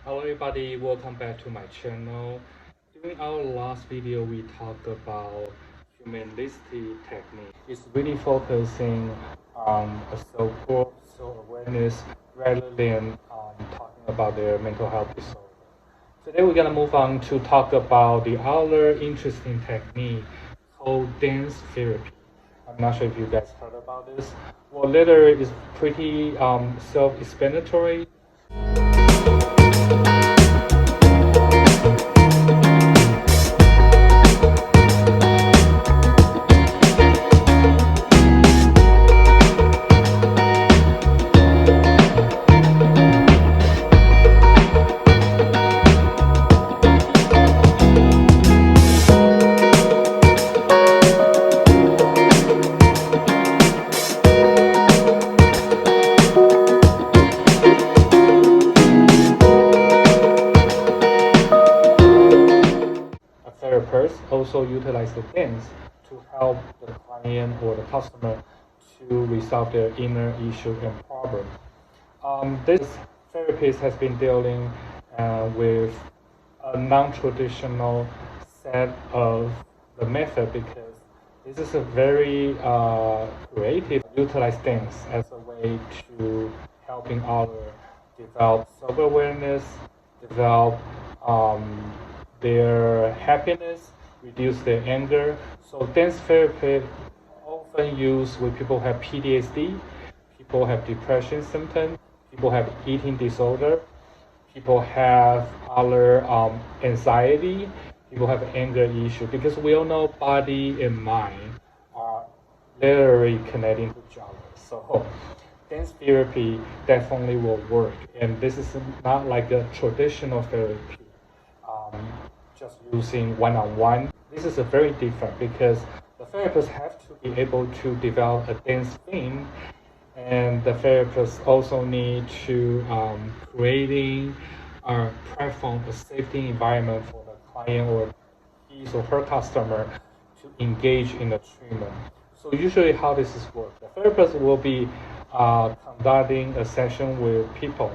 Hello everybody, welcome back to my channel. During our last video, we talked about humanistic technique. It's really focusing on a self-growth, self-awareness, rather than talking about their mental health disorder. Today we're gonna move on to talk about the other interesting technique called dance therapy. I'm not sure if you guys heard about this. Well, later is pretty self-explanatory. A therapist also utilize the dance to help the client or the customer to resolve their inner issue and problem. This therapist has been dealing with a non-traditional set of the method because this is a very creative utilize dance as a way to helping others develop self-awareness, develop um, their happiness, reduce their anger. So dance therapy often used when people have PTSD, people have depression symptoms, people have eating disorder, people have other anxiety, people have anger issue. Because we all know body and mind are literally connecting to each other. So dance therapy definitely will work. And this is not like a traditional therapy, um, just using one-on-one. This is a very different because the therapist have to be able to develop a dance theme, and the therapist also need to creating a platform, a safety environment for the client or his or her customer to engage in the treatment. So usually how this is work, the therapist will be conducting a session with people,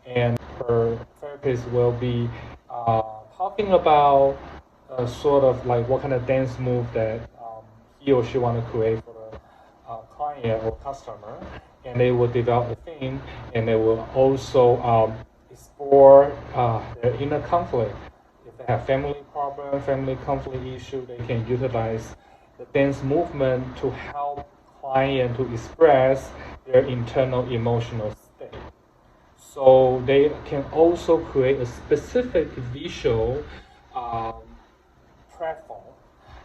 and her therapist will be talking about sort of like what kind of dance move that he or she want to create for the client or customer, and they will develop a theme, and they will also explore their inner conflict. If they have family problem, family conflict issue, they can utilize the dance movement to help client to express their internal emotional state. So they can also create a specific visual um, platform,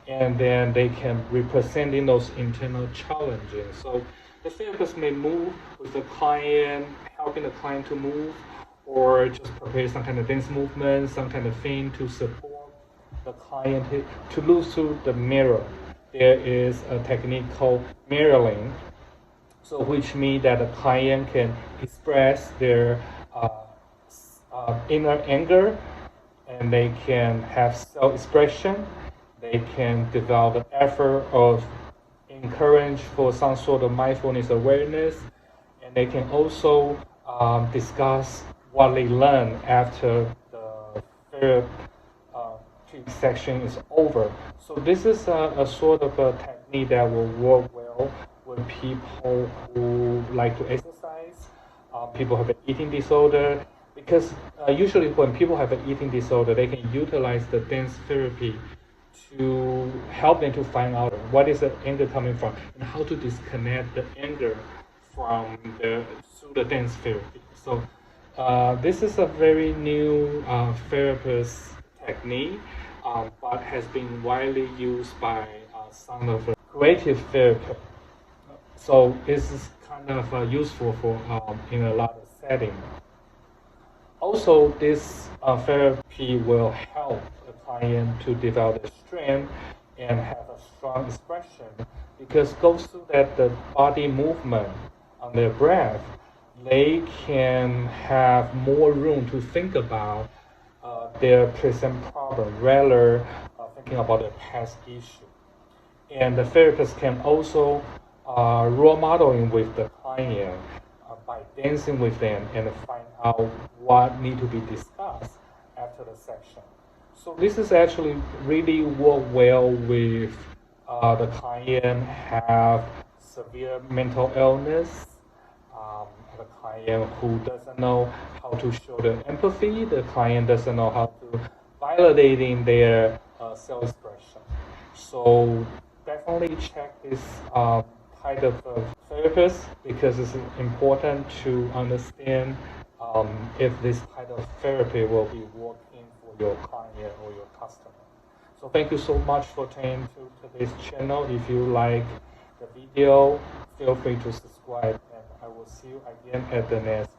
and then they can representing those internal challenges. So the therapist may move with the client, helping the client to move, or just prepare some kind of dance movement, some kind of thing to support the client to look through the mirror. There is a technique called mirroring, so which means that the client can express their inner anger, and they can have self-expression. They can develop an effort of encourage for some sort of mindfulness awareness, and they can also discuss what they learn after the therapy section is over. So this is a sort of a technique that will work well with people who like to exercise, people have an eating disorder, because usually when people have an eating disorder, they can utilize the dance therapy to help them to find out what is the anger coming from and how to disconnect the anger from the through the dance therapy. So this is a very new therapist technique, but has been widely used by some of the creative therapists. So this is kind of useful for in a lot of settings. Also, this therapy will help the client to develop their strength and have a strong expression, because goes through that the body movement on their breath, they can have more room to think about their present problem rather thinking about their past issue. And the therapist can also role modeling with the client by dancing with them and find out what need to be discussed after the section. So this is actually really work well with the client have severe mental illness, the client who doesn't know how to show the empathy, the client doesn't know how to validating their self-expression. So definitely check this type of therapist because it's important to understand if this type of therapy will be working for your client or your customer. So thank you so much for tuning to today's channel. If you like the video, feel free to subscribe and I will see you again at the next